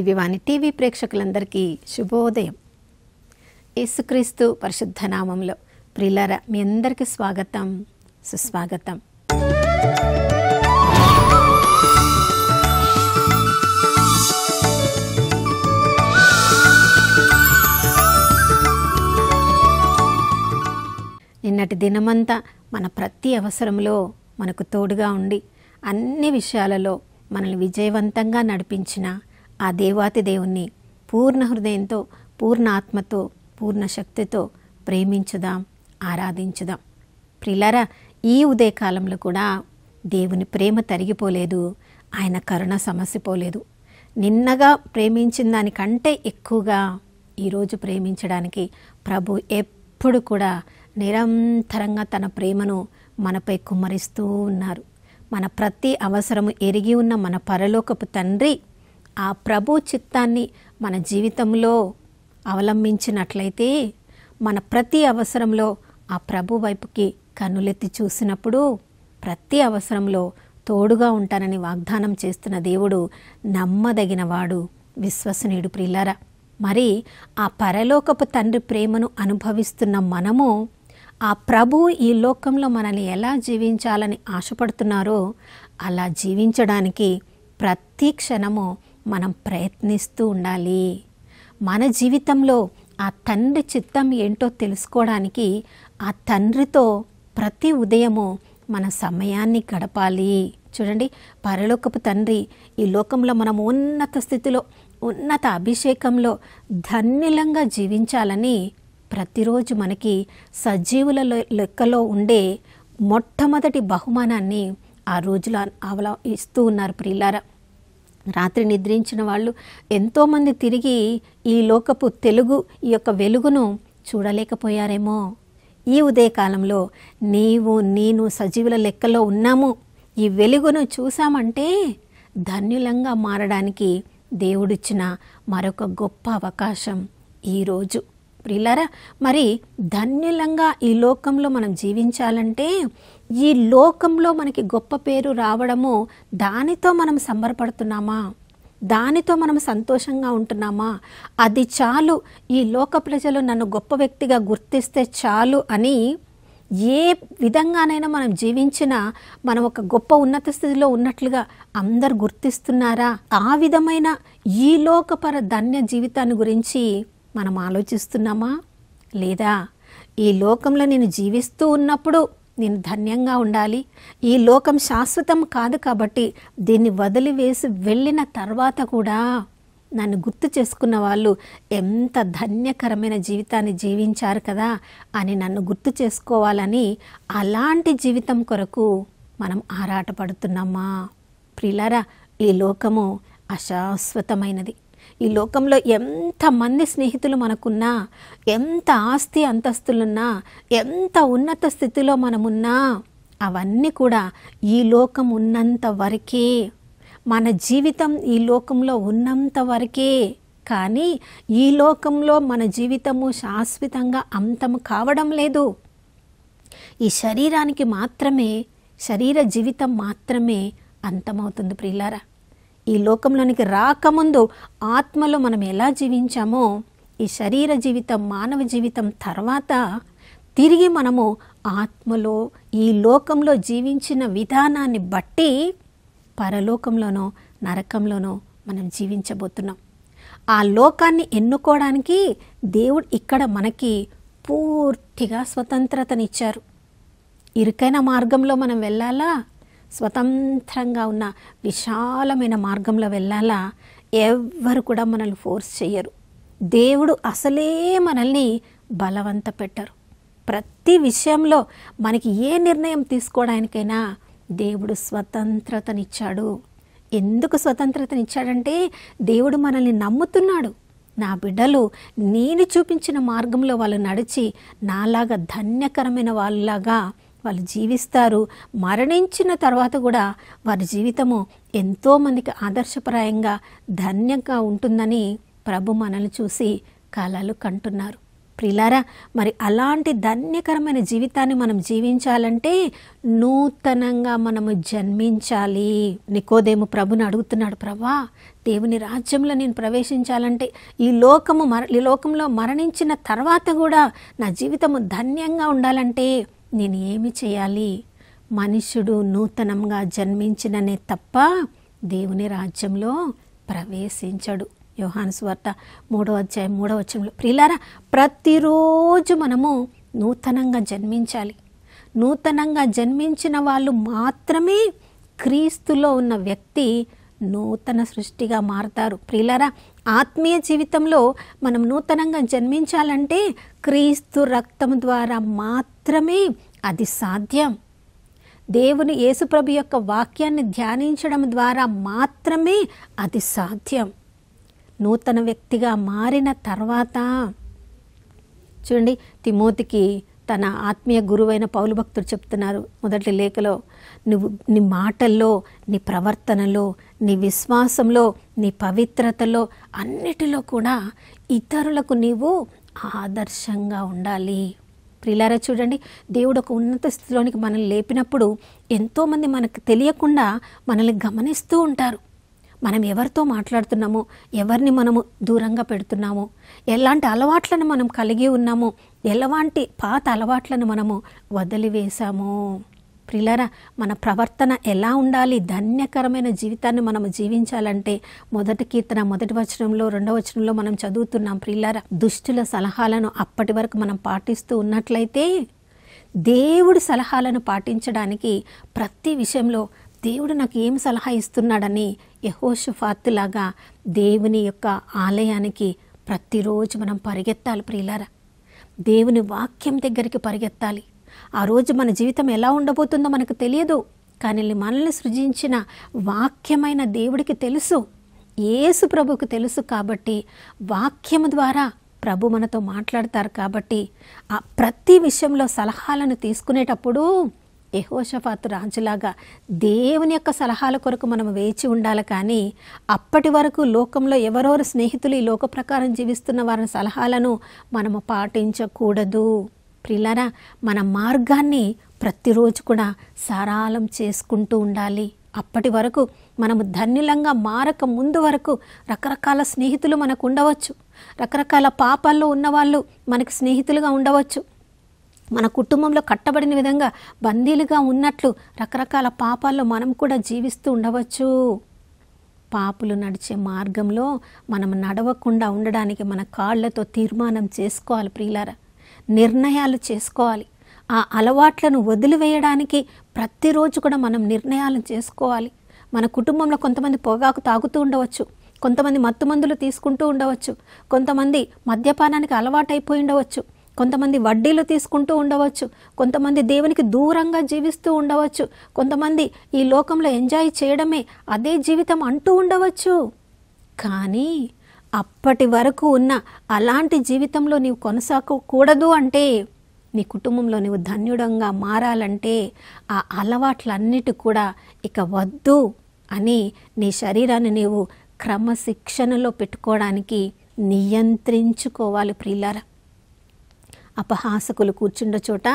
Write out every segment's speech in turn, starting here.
దివ్యవాణి TV ప్రేక్షకులందరికీ శుభోదయం. యేసుక్రీస్తు పరిశుద్ధ నామంలో ప్రియులారా, మీ అందరికీ స్వాగతం, సుస్వాగతం. నిన్నటి దినమంతా మన ప్రతి అవసరంలో మనకు తోడుగా ఉండి అన్ని విషయాలలో మనల్ని విజయవంతంగా నడిపించిన ఆ దేవాతి దేవుణ్ణి పూర్ణ హృదయంతో, పూర్ణ ఆత్మతో, పూర్ణ శక్తితో ప్రేమించుదాం, ఆరాధించుదాం. ప్రియులారా, ఈ ఉదయకాలంలో కూడా దేవుని ప్రేమ తరిగిపోలేదు, ఆయన కరుణ సమసిపోలేదు. నిన్నగా ప్రేమించిన దానికంటే ఎక్కువగా ఈరోజు ప్రేమించడానికి ప్రభు ఎప్పుడు కూడా నిరంతరంగా తన ప్రేమను మనపై కుమ్మరిస్తూ ఉన్నారు. మన ప్రతి అవసరము ఎరిగి ఉన్న మన పరలోకపు తండ్రి ఆ ప్రభు చిత్తాన్ని మన జీవితంలో అవలంబించినట్లయితే మన ప్రతి అవసరంలో ఆ ప్రభు వైపుకి కన్నులెత్తి చూసినప్పుడు ప్రతి అవసరంలో తోడుగా ఉంటానని వాగ్దానం చేస్తున్న దేవుడు నమ్మదగినవాడు, విశ్వసనీయుడు. ప్రియులారా, మరి ఆ పరలోకపు తండ్రి ప్రేమను అనుభవిస్తున్న మనము ఆ ప్రభు ఈ లోకంలో మనల్ని ఎలా జీవించాలని ఆశపడుతున్నారో అలా జీవించడానికి ప్రతి క్షణము మనం ప్రయత్నిస్తూ ఉండాలి. మన జీవితంలో ఆ తండ్రి చిత్తం ఏంటో తెలుసుకోవడానికి ఆ తండ్రితో ప్రతి ఉదయము మన సమయాన్ని గడపాలి. చూడండి, పరలోకపు తండ్రి ఈ లోకంలో మనం ఉన్నత స్థితిలో, ఉన్నత అభిషేకంలో ధన్యులంగా జీవించాలని ప్రతిరోజు మనకి సజీవుల లెక్కలో ఉండే మొట్టమొదటి బహుమానాన్ని ఆ రోజులో ఇస్తూ ఉన్నారు. ప్రియులారా, రాత్రి నిద్రించిన వాళ్ళు ఎంతోమంది తిరిగి ఈ లోకపు ఈ యొక్క వెలుగును చూడలేకపోయారేమో. ఈ ఉదయకాలంలో నేను సజీవుల లెక్కలో ఉన్నాము, ఈ వెలుగును చూసామంటే ధన్యులంగా మారడానికి దేవుడిచ్చిన మరొక గొప్ప అవకాశం ఈరోజు. ప్రియులారా, మరి ధన్యులంగా ఈ లోకంలో మనం జీవించాలంటే ఈ లోకంలో మనకి గొప్ప పేరు రావడము, దానితో మనం సంబరపడుతున్నామా, దానితో మనం సంతోషంగా ఉంటున్నామా, అది చాలు, ఈ లోక ప్రజలు నన్ను గొప్ప వ్యక్తిగా గుర్తిస్తే చాలు అని ఏ విధంగానైనా మనం జీవించినా మనం ఒక గొప్ప ఉన్నత స్థితిలో ఉన్నట్లుగా అందరు గుర్తిస్తున్నారా? ఆ విధమైన ఈ లోకపర ధన్య జీవితాన్ని గురించి మనం ఆలోచిస్తున్నామా? లేదా ఈ లోకంలో నేను జీవిస్తూ ఉన్నప్పుడు నేను ధన్యంగా ఉండాలి, ఈ లోకం శాశ్వతం కాదు కాబట్టి దీన్ని వదిలివేసి వెళ్ళిన తర్వాత కూడా నన్ను గుర్తు చేసుకున్న వాళ్ళు ఎంత ధన్యకరమైన జీవితాన్ని జీవించారు కదా అని నన్ను గుర్తు చేసుకోవాలని అలాంటి జీవితం కొరకు మనం ఆరాటపడుతున్నామా? ప్రియులారా, ఈ లోకము అశాశ్వతమైనది. ఈ లోకంలో ఎంతమంది స్నేహితులు మనకున్నా, ఎంత ఆస్తి అంతస్తులున్నా, ఎంత ఉన్నత స్థితిలో మనమున్నా, అవన్నీ కూడా ఈ లోకం ఉన్నంత వరకే, మన జీవితం ఈ లోకంలో ఉన్నంత వరకే. కానీ ఈ లోకంలో మన జీవితము శాశ్వతంగా అంతము కావడం లేదు. ఈ శరీరానికి మాత్రమే, శరీర జీవితం మాత్రమే అంతమవుతుంది. ప్రియులారా, ఈ లోకంలోనికి రాకముందు ఆత్మలో మనం ఎలా జీవించామో ఈ శరీర జీవితం, మానవ జీవితం తర్వాత తిరిగి మనము ఆత్మలో ఈ లోకంలో జీవించిన విధానాన్ని బట్టి పరలోకంలోనో నరకంలోనో మనం జీవించబోతున్నాం. ఆ లోకాన్ని ఎన్నుకోవడానికి దేవుడు ఇక్కడ మనకి పూర్తిగా స్వతంత్రతనిచ్చారు. ఇరుకైన మార్గంలో మనం వెళ్ళాలా, స్వతంత్రంగా ఉన్న విశాలమైన మార్గంలో వెళ్ళాలా, ఎవ్వరు కూడా మనల్ని ఫోర్స్ చేయరు. దేవుడు అసలే మనల్ని బలవంత పెట్టరు. ప్రతి విషయంలో మనకి ఏ నిర్ణయం తీసుకోవడానికైనా దేవుడు స్వతంత్రతనిచ్చాడు. ఎందుకు స్వతంత్రతనిచ్చాడంటే దేవుడు మనల్ని నమ్ముతున్నాడు. నా బిడ్డలు నేను చూపించిన మార్గంలో వాళ్ళు నడిచి నాలాగా ధన్యకరమైన వాళ్ళలాగా వాళ్ళు జీవిస్తారు. మరణించిన తర్వాత కూడా వారి జీవితము ఎంతోమందికి ఆదర్శప్రాయంగా ధన్యంగా ఉంటుందని ప్రభు మనల్ని చూసి కలలు కంటున్నారు. ప్రిలారా, మరి అలాంటి ధన్యకరమైన జీవితాన్ని మనం జీవించాలంటే నూతనంగా మనము జన్మించాలి. నికోదేము ప్రభుని అడుగుతున్నాడు, ప్రభా, దేవుని రాజ్యంలో నేను ప్రవేశించాలంటే ఈ లోకంలో మరణించిన తర్వాత కూడా నా జీవితము ధన్యంగా ఉండాలంటే నేను ఏమి చేయాలి? మనుష్యుడు నూతనంగా జన్మించిననే తప్ప దేవుని రాజ్యంలో ప్రవేశించడు. యోహాను సువార్త 3వ అధ్యాయం 3వ వచనంలో. ప్రియులారా, ప్రతిరోజు మనము నూతనంగా జన్మించాలి. నూతనంగా జన్మించిన వాళ్ళు మాత్రమే క్రీస్తులో ఉన్న వ్యక్తి నూతన సృష్టిగా మారతారు. ప్రియులారా, ఆత్మీయ జీవితంలో మనం నూతనంగా జన్మించాలంటే క్రీస్తు రక్తం ద్వారా మాత్రమే అది సాధ్యం. దేవుని యేసుప్రభు యొక్క వాక్యాన్ని ధ్యానించడం ద్వారా మాత్రమే అది సాధ్యం. నూతన వ్యక్తిగా మారిన తర్వాత చూడండి, తిమోతికి తన ఆత్మీయ గురువైన పౌలు భక్తుడు చెప్తున్నారు మొదటి లేఖలో, నువ్వు నీ మాటల్లో, నీ ప్రవర్తనలో, నీ విశ్వాసంలో, నీ పవిత్రతలో అన్నిటిలో కూడా ఇతరులకు నీవు ఆదర్శంగా ఉండాలి. ప్రియులారా, చూడండి, దేవుడు ఒక ఉన్నత స్థితిలోనికి మనల్ని లేపినప్పుడు ఎంతోమంది మనకు తెలియకుండా మనల్ని గమనిస్తూ ఉంటారు. మనం ఎవరితో మాట్లాడుతున్నామో, ఎవరిని మనము దూరంగా పెడుతున్నామో, ఎలాంటి అలవాట్లను మనం కలిగి ఉన్నామో, ఎలాంటి పాత అలవాట్లను మనము వదిలివేశామో. ప్రియులారా, మన ప్రవర్తన ఎలా ఉండాలి? ధన్యకరమైన జీవితాన్ని మనము జీవించాలంటే మొదటి కీర్తన 1వ వచనంలో 2వ వచనంలో మనం చదువుతున్నాం. ప్రియులారా, దుష్టుల సలహాలను అప్పటి వరకు మనం పాటిస్తూ ఉన్నట్లయితే దేవుడి సలహాలను పాటించడానికి ప్రతి విషయంలో దేవుడు నాకు ఏం సలహా ఇస్తున్నాడని యెహోషాఫాతులాగా దేవుని యొక్క ఆలయానికి ప్రతిరోజు మనం పరిగెత్తాలి. ప్రియులారా, దేవుని వాక్యం దగ్గరికి పరిగెత్తాలి. ఆ రోజు మన జీవితం ఎలా ఉండబోతుందో మనకు తెలియదు, కానీ మనల్ని సృజించిన వాక్యమైన దేవుడికి తెలుసు, యేసు ప్రభువుకు తెలుసు. కాబట్టి వాక్యము ద్వారా ప్రభు మనతో మాట్లాడతారు. కాబట్టి ఆ ప్రతి విషయంలో సలహాలను తీసుకునేటప్పుడు యెహోషాఫాతు రాజులాగా దేవుని యొక్క సలహాల కొరకు మనం వేచి ఉండాలి. కానీ అప్పటి వరకు లోకంలో ఎవరెవరు స్నేహితులు ఈ లోక ప్రకారం జీవిస్తున్న వారి సలహాలను మనము పాటించకూడదు. ప్రియులారా, మన మార్గాన్ని ప్రతిరోజు కూడా సరళం చేసుకుంటూ ఉండాలి. అప్పటి వరకు మనము ధన్యులంగా మారక ముందు వరకు రకరకాల స్నేహితులు మనకు ఉండవచ్చు, రకరకాల పాపాల్లో ఉన్నవాళ్ళు మనకు స్నేహితులుగా ఉండవచ్చు. మన కుటుంబంలో కట్టబడిన విధంగా బందీలుగా ఉన్నట్లు రకరకాల పాపాల్లో మనం కూడా జీవిస్తూ ఉండవచ్చు. పాపులు నడిచే మార్గంలో మనం నడవకుండా ఉండడానికి మన కాళ్ళతో తీర్మానం చేసుకోవాలి. ప్రియులారా, నిర్ణయాలు చేసుకోవాలి. ఆ అలవాట్లను వదిలివేయడానికి ప్రతిరోజు కూడా మనం నిర్ణయాలు చేసుకోవాలి. మన కుటుంబంలో కొంతమంది పొగాకు తాగుతూ ఉండవచ్చు, కొంతమంది మత్తుమందులు తీసుకుంటూ ఉండవచ్చు, కొంతమంది మద్యపానానికి అలవాటైపోయి ఉండవచ్చు, కొంతమంది వడ్డీలు తీసుకుంటూ ఉండవచ్చు, కొంతమంది దేవునికి దూరంగా జీవిస్తూ ఉండవచ్చు, కొంతమంది ఈ లోకంలో ఎంజాయ్ చేయడమే అదే జీవితం అంటూ ఉండవచ్చు. కానీ అప్పటి వరకు ఉన్న అలాంటి జీవితంలో నీవు కొనసాగకూడదు అంటే, నీ కుటుంబంలో నీవు ధన్యుడంగా మారాలంటే ఆ అలవాట్లన్నిటి కూడా ఇక వద్దు అని నీ శరీరాన్ని నీవు క్రమశిక్షణలో పెట్టుకోవడానికి నియంత్రించుకోవాలి. ప్రియులారా, అపహాసకులు కూర్చుండ చోట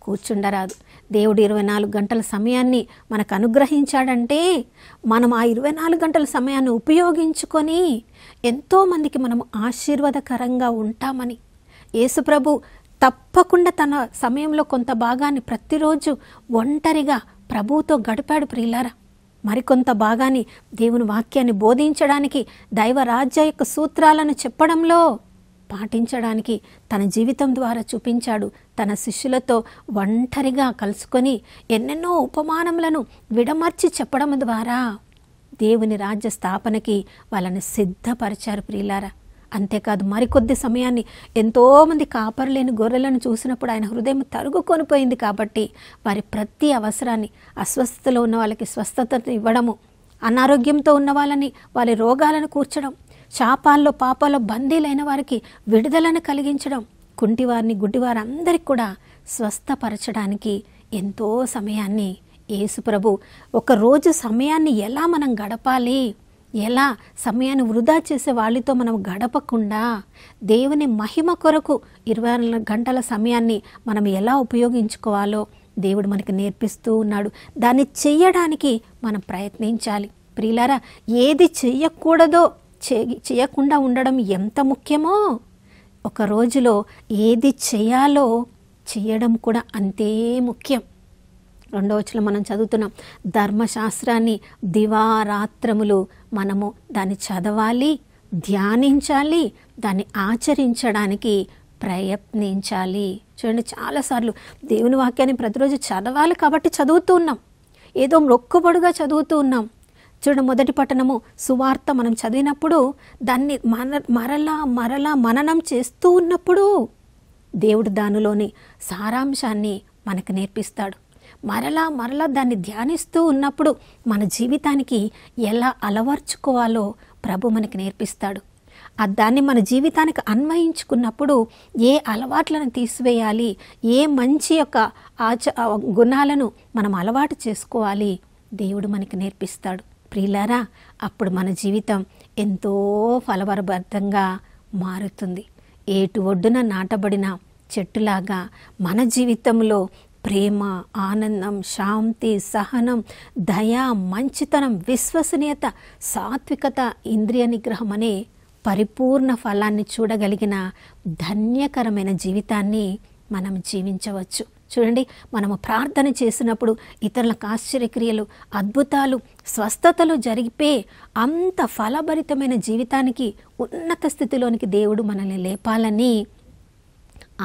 కూర్చుండరాదు. దేవుడు 24 గంటల సమయాన్ని మనకు అనుగ్రహించాడంటే మనం ఆ 24 గంటల సమయాన్ని ఉపయోగించుకొని ఎంతోమందికి మనము ఆశీర్వాదకరంగా ఉంటామని యేసుప్రభు తప్పకుండా తన సమయంలో కొంత భాగాన్ని ప్రతిరోజు ఒంటరిగా ప్రభువుతో గడిపాడు. ప్రియులారా, మరికొంత భాగాన్ని దేవుని వాక్యాన్ని బోధించడానికి, దైవరాజ్య యొక్క సూత్రాలను చెప్పడంలో పాటించడానికి తన జీవితం ద్వారా చూపించాడు. తన శిష్యులతో ఒంటరిగా కలుసుకొని ఎన్నెన్నో ఉపమానములను విడమర్చి చెప్పడం ద్వారా దేవుని రాజ్య స్థాపనకి వాళ్ళని సిద్ధపరిచారు. ప్రియులారా, అంతేకాదు మరికొద్ది సమయాన్ని ఎంతోమంది కాపరులేని గొర్రెలను చూసినప్పుడు ఆయన హృదయం తరుగుకొనిపోయింది. కాబట్టి వారి ప్రతి అవసరాన్ని, అస్వస్థతలో ఉన్న వాళ్ళకి స్వస్థతను ఇవ్వడము, అనారోగ్యంతో ఉన్న వాళ్ళని వారి రోగాలను కూర్చడం, శాపాల్లో పాపాల్లో బందీలైన వారికి విడుదలను కలిగించడం, కుంటివారిని గుడ్డివారందరికీ కూడా స్వస్థపరచడానికి ఎంతో సమయాన్ని యేసుప్రభు ఒకరోజు సమయాన్ని ఎలా మనం గడపాలి, ఎలా సమయాన్ని వృధా చేసే వాళ్ళతో మనం గడపకుండా దేవుని మహిమ కొరకు 24 గంటల సమయాన్ని మనం ఎలా ఉపయోగించుకోవాలో దేవుడు మనకి నేర్పిస్తూ ఉన్నాడు. దాన్ని చెయ్యడానికి మనం ప్రయత్నించాలి. ప్రియులారా, ఏది చెయ్యకూడదో చేయకుండా ఉండడం ఎంత ముఖ్యమో, ఒక రోజులో ఏది చేయాలో చేయడం కూడా అంతే ముఖ్యం. 2వ వచనం మనం చదువుతున్నాం, ధర్మశాస్త్రాన్ని దివారాత్రములు మనము దాన్ని చదవాలి, ధ్యానించాలి, దాన్ని ఆచరించడానికి ప్రయత్నించాలి. చూడండి, చాలాసార్లు దేవుని వాక్యాన్ని ప్రతిరోజు చదవాలి కాబట్టి చదువుతూ ఉన్నాం, ఏదో మొక్కుబడుగా చదువుతూ ఉన్నాం. చూడండి, మొదటి పట్టణము సువార్త మనం చదివినప్పుడు దాన్ని మరలా మననం చేస్తూ ఉన్నప్పుడు దేవుడు దానిలోని సారాంశాన్ని మనకు నేర్పిస్తాడు. మరలా దాన్ని ధ్యానిస్తూ ఉన్నప్పుడు మన జీవితానికి ఎలా అలవర్చుకోవాలో ప్రభు మనకి నేర్పిస్తాడు. దాన్ని మన జీవితానికి అన్వయించుకున్నప్పుడు ఏ అలవాట్లను తీసివేయాలి, ఏ మంచి యొక్క గుణాలను మనం అలవాటు చేసుకోవాలి దేవుడు మనకి నేర్పిస్తాడు. ప్రియులారా, అప్పుడు మన జీవితం ఎంతో ఫలవరబద్ధంగా మారుతుంది. ఏటు ఒడ్డున నాటబడిన చెట్టులాగా మన జీవితంలో ప్రేమ, ఆనందం, శాంతి, సహనం, దయ, మంచితనం, విశ్వసనీయత, సాత్వికత, ఇంద్రియ నిగ్రహం అనే పరిపూర్ణ ఫలాన్ని చూడగలిగిన ధన్యకరమైన జీవితాన్ని మనం జీవించవచ్చు. చూడండి, మనము ప్రార్థన చేసినప్పుడు ఇతరులకు ఆశ్చర్యక్రియలు, అద్భుతాలు, స్వస్థతలు జరిగిపే అంత ఫలభరితమైన జీవితానికి, ఉన్నత స్థితిలోనికి దేవుడు మనల్ని లేపాలని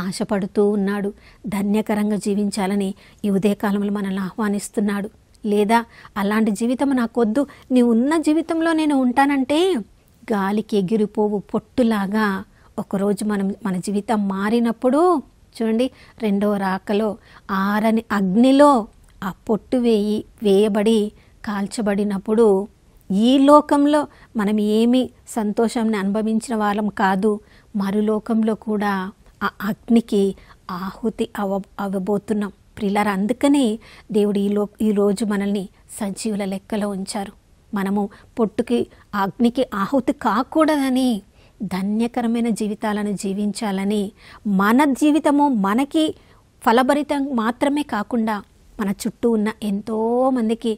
ఆశపడుతూ ఉన్నాడు. ధన్యకరంగా జీవించాలని ఈ ఉదయకాలంలో మనల్ని ఆహ్వానిస్తున్నాడు. లేదా అలాంటి జీవితం నాకొద్దు, నీ ఉన్న జీవితంలో నేను ఉంటానంటే గాలికి ఎగిరిపోవు పొట్టులాగా ఒకరోజు మన జీవితం మారినప్పుడు, చూడండి, 2వ రాకలో ఆరని అగ్నిలో ఆ పొట్టు వేయబడి కాల్చబడినప్పుడు ఈ లోకంలో మనం ఏమీ సంతోషాన్ని అనుభవించిన వాళ్ళం కాదు, మరులోకంలో కూడా ఆ అగ్నికి ఆహుతి అవ్వబోతున్నాం. ప్రియులారా, అందుకనే దేవుడు ఈరోజు మనల్ని సజీవుల లెక్కలో ఉంచారు. మనము పొట్టుకి అగ్నికి ఆహుతి కాకూడదని, ధన్యకరమైన జీవితాలను జీవించాలని, మన జీవితము మనకి ఫలభరితం మాత్రమే కాకుండా మన చుట్టూ ఉన్న ఎంతోమందికి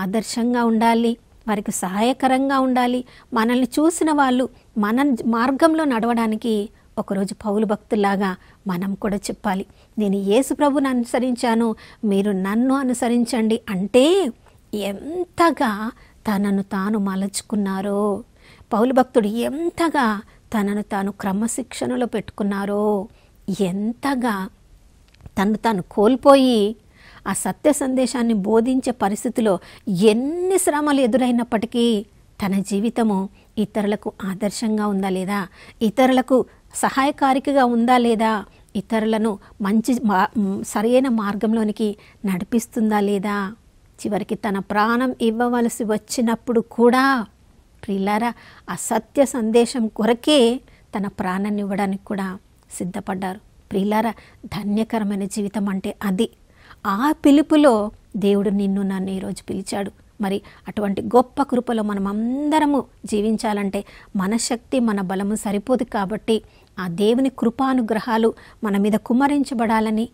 ఆదర్శంగా ఉండాలి, వారికి సహాయకరంగా ఉండాలి. మనల్ని చూసిన వాళ్ళు మన మార్గంలో నడవడానికి ఒకరోజు పౌలు భక్తుల్లాగా మనం కూడా చెప్పాలి, నేను యేసు ప్రభువుని అనుసరించాను, మీరు నన్ను అనుసరించండి అంటే ఎంతగా తనను తాను మలచుకున్నారో, పౌలు భక్తుడు ఎంతగా తనను తాను క్రమశిక్షణలో పెట్టుకున్నారో, ఎంతగా తను తాను కోల్పోయి ఆ సత్య సందేశాన్ని బోధించే పరిస్థితిలో ఎన్ని శ్రమలు ఎదురైనప్పటికీ తన జీవితము ఇతరులకు ఆదర్శంగా ఉందా లేదా, ఇతరులకు సహాయకారికగా ఉందా లేదా, ఇతరులను సరైన మార్గంలోనికి నడిపిస్తుందా లేదా, చివరికి తన ప్రాణం ఇవ్వవలసి వచ్చినప్పుడు కూడా ప్రియులారా ఆ సత్య సందేశం కొరకే తన ప్రాణాన్ని ఇవ్వడానికి కూడా సిద్ధపడ్డారు. ప్రియులారా, ధన్యకరమైన జీవితం అంటే అది. ఆ పిలుపులో దేవుడు నిన్ను నన్ను ఈరోజు పిలిచాడు. మరి అటువంటి గొప్ప కృపలో మనం అందరము జీవించాలంటే మన శక్తి, మన బలము సరిపోదు. కాబట్టి ఆ దేవుని కృపానుగ్రహాలు మన మీద కుమ్మరించబడాలని,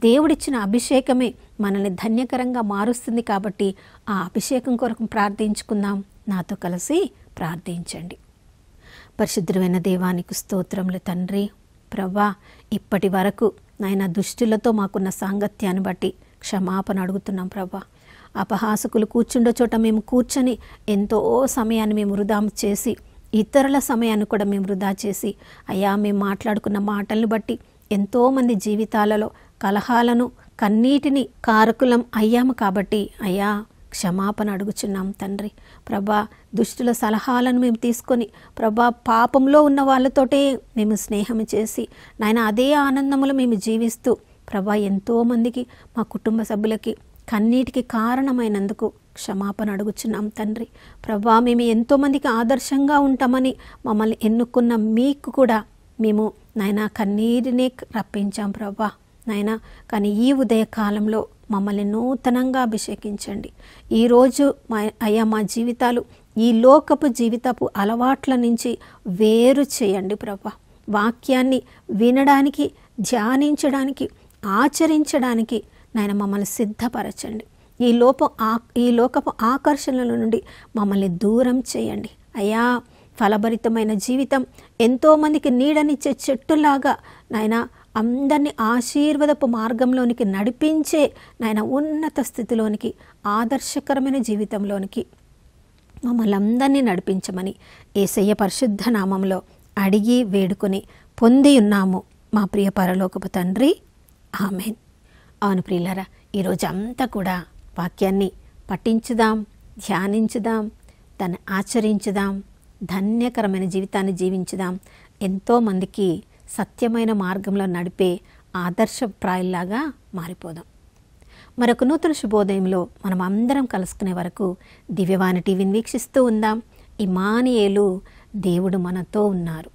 దేవుడిచ్చిన అభిషేకమే మనల్ని ధన్యకరంగా మారుస్తుంది. కాబట్టి ఆ అభిషేకం కొరకు ప్రార్థించుకుందాం. నాతో కలిసి ప్రార్థించండి. పరిశుద్ధమైన దేవానికి స్తోత్రములు తండ్రి. ప్రభా, ఇప్పటి వరకు నాయన దుష్టులతో మాకున్న సాంగత్యాన్ని బట్టి క్షమాపణ అడుగుతున్నాం ప్రభా. అపహాసకులు కూర్చుండే చోట మేము కూర్చొని ఎంతో సమయాన్ని మేము వృధా చేసి, ఇతరుల సమయాన్ని కూడా మేము వృధా చేసి, అయ్యా మేము మాట్లాడుకున్న మాటలను బట్టి ఎంతోమంది జీవితాలలో కలహాలను, కన్నీటిని కారకులం అయ్యాము. కాబట్టి అయ్యా క్షమాపణ అడుగుచున్నాం తండ్రి. ప్రభా, దుష్టుల సలహాలను మేము తీసుకొని ప్రభా పాపంలో ఉన్న వాళ్ళతోటే మేము స్నేహం చేసి నాయన అదే ఆనందములు మేము జీవిస్తూ ప్రభా ఎంతోమందికి, మా కుటుంబ సభ్యులకి కన్నీటికి కారణమైనందుకు క్షమాపణ అడుగుచున్నాం తండ్రి. ప్రభా, మేము ఎంతోమందికి ఆదర్శంగా ఉంటామని మమ్మల్ని ఎన్నుకున్న మీకు కూడా మేము నాయన కన్నీటినే రప్పించాం ప్రభా నాయన. కానీ ఈ ఉదయకాలంలో మమ్మల్ని నూతనంగా అభిషేకించండి. ఈరోజు అయ్యా మా జీవితాలు ఈ లోకపు జీవితపు అలవాట్ల నుంచి వేరు చేయండి ప్రభా. వాక్యాన్ని వినడానికి, ధ్యానించడానికి, ఆచరించడానికి నాయన మమ్మల్ని సిద్ధపరచండి. ఈ లోకపు ఆకర్షణల నుండి మమ్మల్ని దూరం చేయండి అయ్యా. ఫలభరితమైన జీవితం, ఎంతోమందికి నీడనిచ్చే చెట్టులాగా నాయన అందరినీ ఆశీర్వాదపు మార్గంలోనికి నడిపించే నాయన ఉన్నత స్థితిలోనికి, ఆదర్శకరమైన జీవితంలోనికి మమ్మల్ని అందరినీ నడిపించమని యేసయ్య పరిశుద్ధ నామంలో అడిగి వేడుకొని పొంది ఉన్నాము మా ప్రియ పరలోకపు తండ్రి, ఆమెన్. అవును ప్రియులారా, ఈరోజు అంతా కూడా వాక్యాన్ని పఠించుదాం, ధ్యానించుదాం, దాన్ని ఆచరించుదాం, ధన్యకరమైన జీవితాన్ని జీవించుదాం. ఎంతోమందికి సత్యమైన మార్గంలో నడిపే ఆదర్శప్రాయుల్లాగా మారిపోదాం. మరొక నూతన శుభోదయంలో మనం అందరం కలుసుకునే వరకు దివ్యవాణి టీవీని వీక్షిస్తూ ఉందాం. ఇమ్మానుయేలు, దేవుడు మనతో ఉన్నారు.